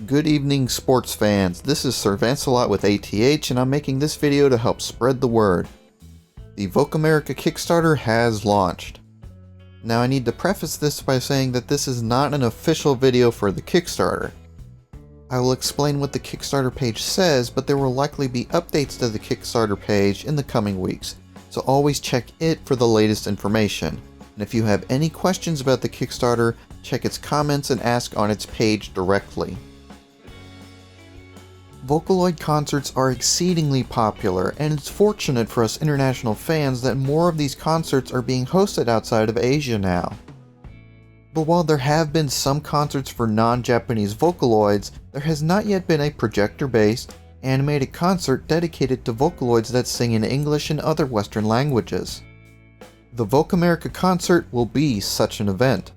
Good evening, sports fans. This is Sir Vancelot with AtH, and I'm making this video to help spread the word. The VOCAMERICA Kickstarter has launched. Now I need to preface this by saying that this is not an official video for the Kickstarter. I will explain what the Kickstarter page says, but there will likely be updates to the Kickstarter page in the coming weeks, so always check it for the latest information. And if you have any questions about the Kickstarter, check its comments and ask on its page directly. Vocaloid concerts are exceedingly popular, and it's fortunate for us international fans that more of these concerts are being hosted outside of Asia now. But while there have been some concerts for non-Japanese Vocaloids, there has not yet been a projector-based, animated concert dedicated to Vocaloids that sing in English and other Western languages. The VOCAMERICA concert will be such an event.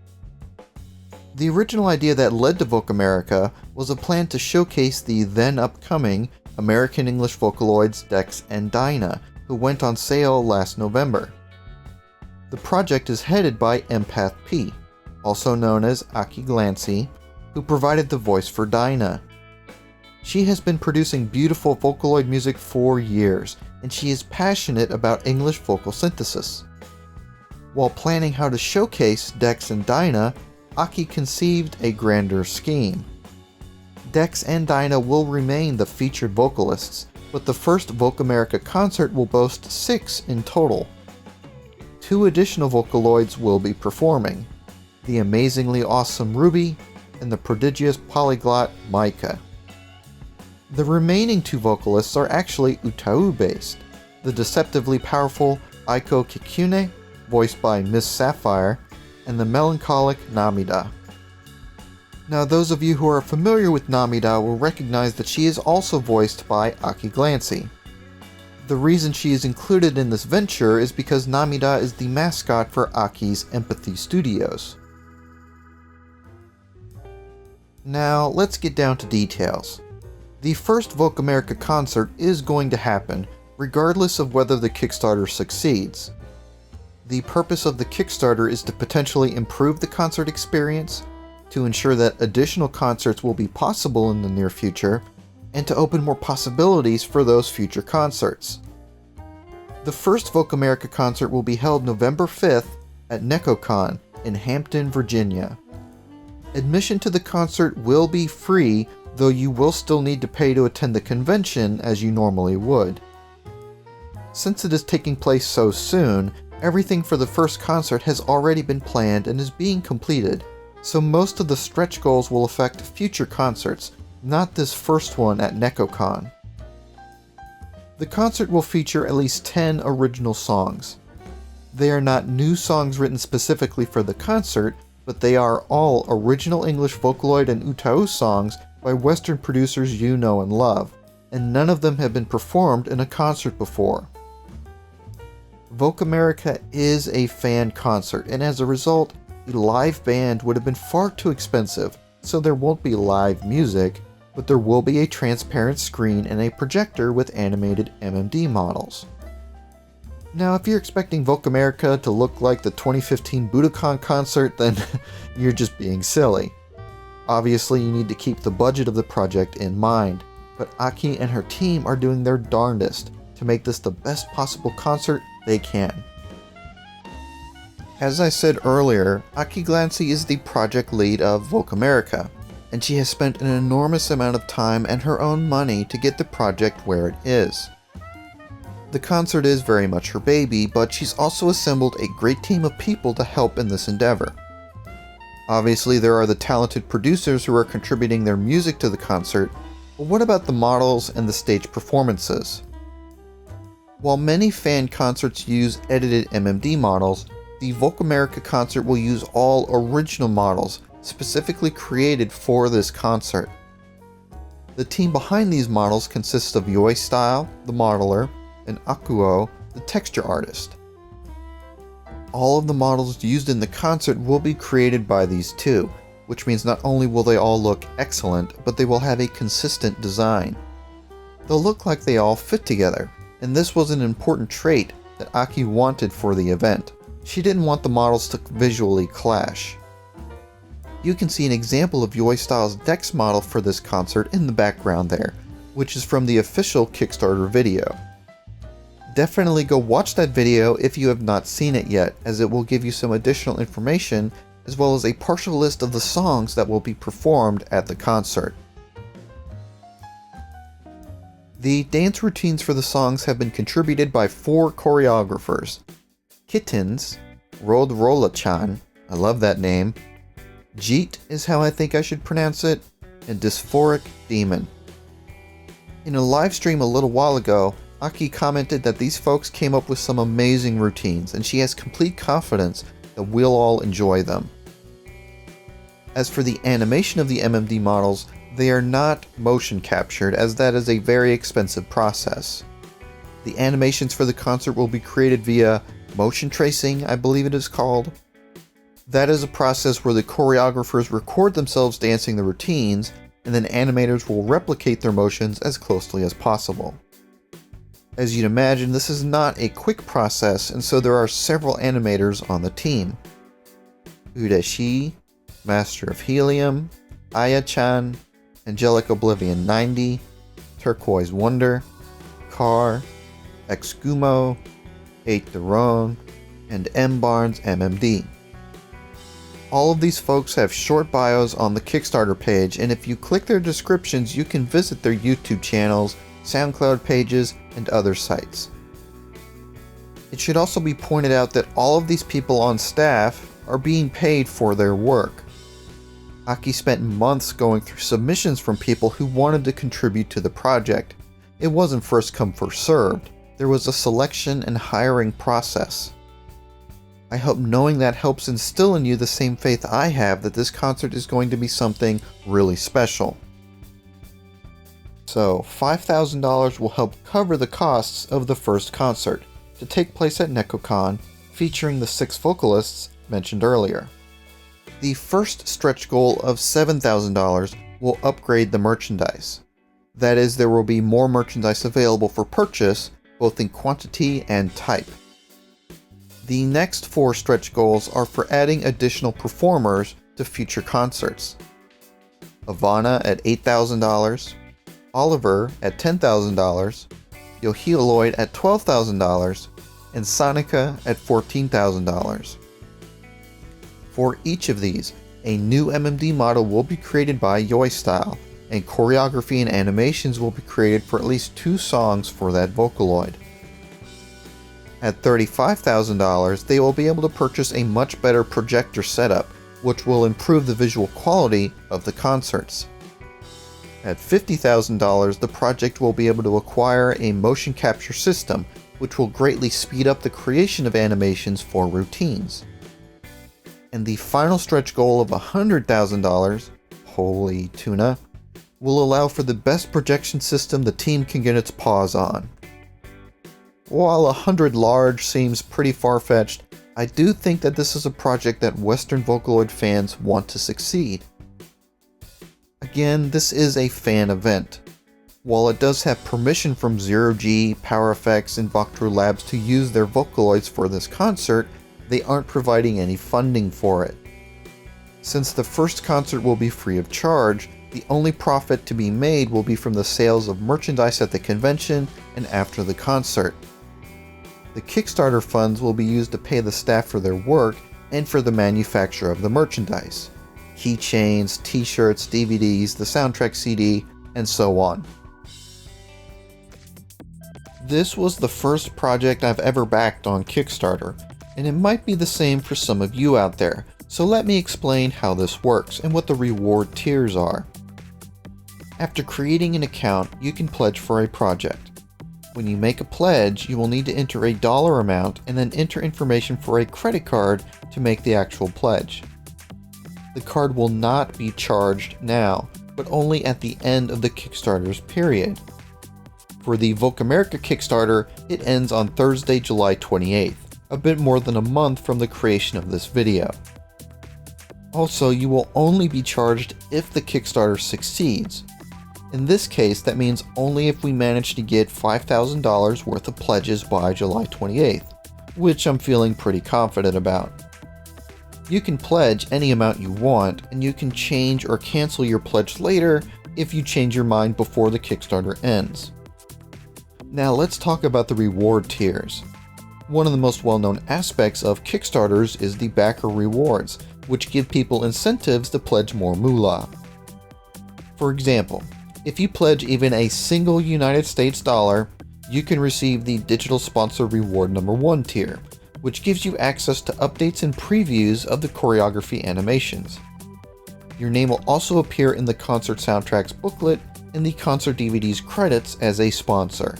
The original idea that led to VOCAMERICA was a plan to showcase the then upcoming American English Vocaloids Dex and Dinah, who went on sale last November. The project is headed by Empath P, also known as AtH Glancy, who provided the voice for Dinah. She has been producing beautiful Vocaloid music for years, and she is passionate about English vocal synthesis. While planning how to showcase Dex and Dinah, AtH conceived a grander scheme. Dex and Dinah will remain the featured vocalists, but the first VOCAMERICA concert will boast 6 in total. 2 additional Vocaloids will be performing, the amazingly awesome Ruby and the prodigious polyglot Micah. The remaining 2 vocalists are actually Utau based, the deceptively powerful Aiko Kikune, voiced by Miss Sapphire, and the melancholic Namida. Now those of you who are familiar with Namida will recognize that she is also voiced by AtH Glancy. The reason she is included in this venture is because Namida is the mascot for AtH's Empathy Studios. Now let's get down to details. The first VOCAMERICA concert is going to happen, regardless of whether the Kickstarter succeeds. The purpose of the Kickstarter is to potentially improve the concert experience, to ensure that additional concerts will be possible in the near future, and to open more possibilities for those future concerts. The first VOCAMERICA concert will be held November 5th at NecoCon in Hampton, Virginia. Admission to the concert will be free, though you will still need to pay to attend the convention as you normally would. Since it is taking place so soon, everything for the first concert has already been planned and is being completed, so most of the stretch goals will affect future concerts, not this first one at NecoCon. The concert will feature at least 10 original songs. They are not new songs written specifically for the concert, but they are all original English Vocaloid and Utau songs by Western producers you know and love, and none of them have been performed in a concert before. VOCAMERICA is a fan concert, and as a result, the live band would have been far too expensive, so there won't be live music, but there will be a transparent screen and a projector with animated MMD models. Now, if you're expecting VOCAMERICA to look like the 2015 Budokan concert, then you're just being silly. Obviously, you need to keep the budget of the project in mind, but AtH and her team are doing their darndest to make this the best possible concert they can. As I said earlier, AtH Glancy is the project lead of VOCAMERICA, and she has spent an enormous amount of time and her own money to get the project where it is. The concert is very much her baby, but she's also assembled a great team of people to help in this endeavor. Obviously, there are the talented producers who are contributing their music to the concert, but what about the models and the stage performances? While many fan concerts use edited MMD models, the VOCAMERICA concert will use all original models specifically created for this concert. The team behind these models consists of Yoi Style, the modeler, and Akuo, the texture artist. All of the models used in the concert will be created by these two, which means not only will they all look excellent, but they will have a consistent design. They'll look like they all fit together, and this was an important trait that AtH wanted for the event. She didn't want the models to visually clash. you can see an example of Yoi-Style's Dex model for this concert in the background there, which is from the official Kickstarter video. Definitely go watch that video if you have not seen it yet, as it will give you some additional information as well as a partial list of the songs that will be performed at the concert. The dance routines for the songs have been contributed by 4 choreographers: Kittens, Rolla-chan, I love that name, Jeet is how I think I should pronounce it, and Dysphoric Demon. In a live stream a little while ago, Aki commented that these folks came up with some amazing routines, and she has complete confidence that we'll all enjoy them. As for the animation of the MMD models, they are not motion captured, as that is a very expensive process. The animations for the concert will be created via motion tracing, I believe it is called. That is a process where the choreographers record themselves dancing the routines, and then animators will replicate their motions as closely as possible. As you'd imagine, this is not a quick process, and so there are several animators on the team. Udeshi, Master of Helium, Aya-chan, Angelic Oblivion 90, Turquoise Wonder, Car, Exgumo, 8 Daron, and M. Barnes MMD. All of these folks have short bios on the Kickstarter page, and if you click their descriptions, you can visit their YouTube channels, SoundCloud pages, and other sites. It should also be pointed out that all of these people on staff are being paid for their work. Aki spent months going through submissions from people who wanted to contribute to the project. It wasn't first come first served. There was a selection and hiring process. I hope knowing that helps instill in you the same faith I have that this concert is going to be something really special. So, $5,000 will help cover the costs of the first concert, to take place at NekoCon, featuring the 6 vocalists mentioned earlier. The first stretch goal of $7,000 will upgrade the merchandise. That is, there will be more merchandise available for purchase, both in quantity and type. The next 4 stretch goals are for adding additional performers to future concerts. Ivana at $8,000, Oliver at $10,000, Yohiloid at $12,000, and Sonica at $14,000. For each of these, a new MMD model will be created by Yoi-Style, and choreography and animations will be created for at least 2 songs for that Vocaloid. At $35,000, they will be able to purchase a much better projector setup, which will improve the visual quality of the concerts. At $50,000, the project will be able to acquire a motion capture system, which will greatly speed up the creation of animations for routines. And the final stretch goal of $100,000, holy tuna, will allow for the best projection system the team can get its paws on. While 100 large seems pretty far-fetched, I do think that this is a project that Western Vocaloid fans want to succeed. Again, this is a fan event. While it does have permission from Zero G, PowerFX, and Voctro Labs to use their Vocaloids for this concert, they aren't providing any funding for it. Since the first concert will be free of charge, the only profit to be made will be from the sales of merchandise at the convention and after the concert. The Kickstarter funds will be used to pay the staff for their work and for the manufacture of the merchandise. Keychains, t-shirts, DVDs, the soundtrack CD, and so on. This was the first project I've ever backed on Kickstarter, and it might be the same for some of you out there, so let me explain how this works and what the reward tiers are. After creating an account, you can pledge for a project. When you make a pledge, you will need to enter a dollar amount and then enter information for a credit card to make the actual pledge. The card will not be charged now, but only at the end of the Kickstarter's period. For the VOCAMERICA Kickstarter, it ends on Thursday, July 28th, a bit more than a month from the creation of this video. Also, you will only be charged if the Kickstarter succeeds. In this case, that means only if we manage to get $5,000 worth of pledges by July 28th, which I'm feeling pretty confident about. You can pledge any amount you want, and you can change or cancel your pledge later if you change your mind before the Kickstarter ends. Now let's talk about the reward tiers. One of the most well-known aspects of Kickstarters is the backer rewards, which give people incentives to pledge more moolah. For example, if you pledge even a single United States dollar, you can receive the Digital Sponsor Reward number 1 tier, which gives you access to updates and previews of the choreography animations. Your name will also appear in the concert soundtrack's booklet and the concert DVD's credits as a sponsor.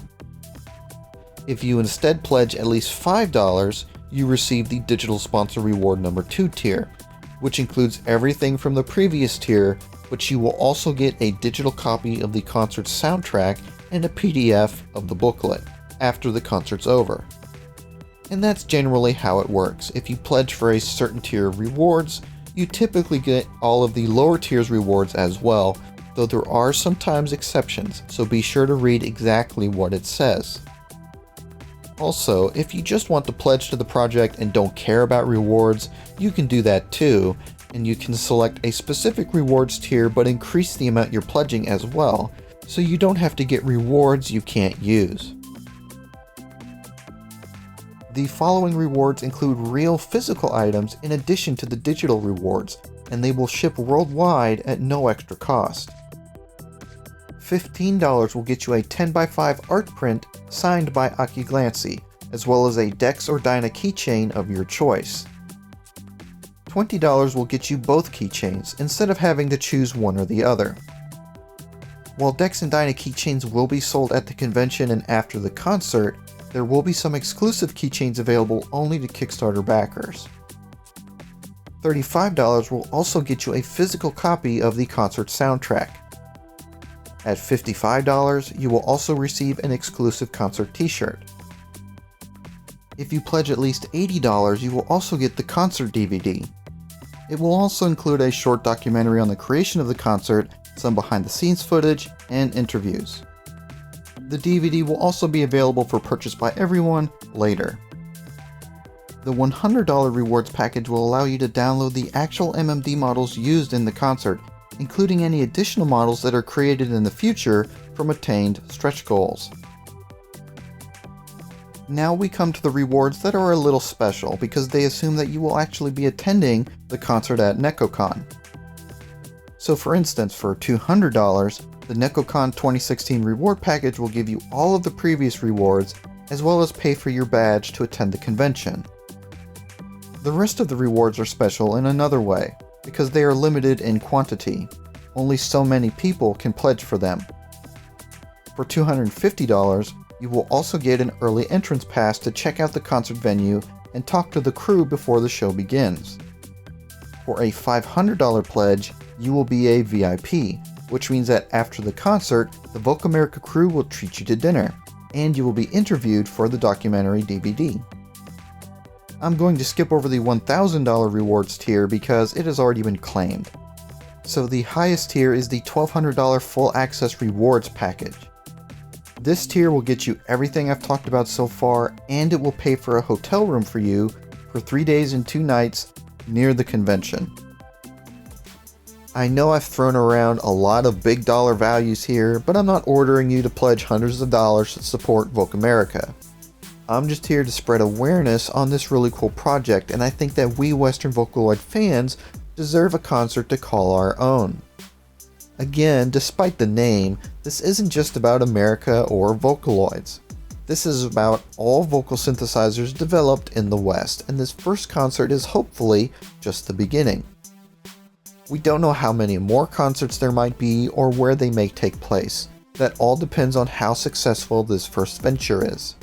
If you instead pledge at least $5, you receive the Digital Sponsor Reward number 2 tier, which includes everything from the previous tier, but you will also get a digital copy of the concert soundtrack and a PDF of the booklet after the concert's over. And that's generally how it works. If you pledge for a certain tier of rewards, you typically get all of the lower tiers rewards as well, though there are sometimes exceptions, so be sure to read exactly what it says. Also, if you just want to pledge to the project and don't care about rewards, you can do that too, and you can select a specific rewards tier but increase the amount you're pledging as well, so you don't have to get rewards you can't use. The following rewards include real physical items in addition to the digital rewards, and they will ship worldwide at no extra cost. $15 will get you a 10x5 art print signed by Aki Glancy, as well as a Dex or Dyna keychain of your choice. $20 will get you both keychains, instead of having to choose one or the other. While Dex and Dyna keychains will be sold at the convention and after the concert, there will be some exclusive keychains available only to Kickstarter backers. $35 will also get you a physical copy of the concert soundtrack. At $55, you will also receive an exclusive concert t-shirt. If you pledge at least $80, you will also get the concert DVD. It will also include a short documentary on the creation of the concert, some behind-the-scenes footage, and interviews. The DVD will also be available for purchase by everyone later. The $100 rewards package will allow you to download the actual MMD models used in the concert, including any additional models that are created in the future from attained stretch goals. Now we come to the rewards that are a little special because they assume that you will actually be attending the concert at NecoCon. So for instance, for $200, the NecoCon 2016 reward package will give you all of the previous rewards, as well as pay for your badge to attend the convention. The rest of the rewards are special in another way, because they are limited in quantity. Only so many people can pledge for them. For $250, you will also get an early entrance pass to check out the concert venue and talk to the crew before the show begins. For a $500 pledge, you will be a VIP, which means that after the concert, the VOCAMERICA crew will treat you to dinner, and you will be interviewed for the documentary DVD. I'm going to skip over the $1,000 rewards tier because it has already been claimed. So the highest tier is the $1,200 full access rewards package. This tier will get you everything I've talked about so far, and it will pay for a hotel room for you for 3 days and 2 nights near the convention. I know I've thrown around a lot of big dollar values here, but I'm not ordering you to pledge hundreds of dollars to support VOCAMERICA. I'm just here to spread awareness on this really cool project, and I think that we Western Vocaloid fans deserve a concert to call our own. Again, despite the name, this isn't just about America or Vocaloids. This is about all vocal synthesizers developed in the West, and this first concert is hopefully just the beginning. We don't know how many more concerts there might be or where they may take place. That all depends on how successful this first venture is.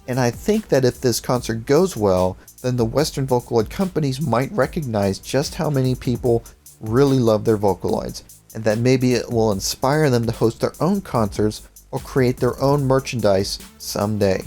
And I think that if this concert goes well, then the Western Vocaloid companies might recognize just how many people really love their Vocaloids, and that maybe it will inspire them to host their own concerts or create their own merchandise someday.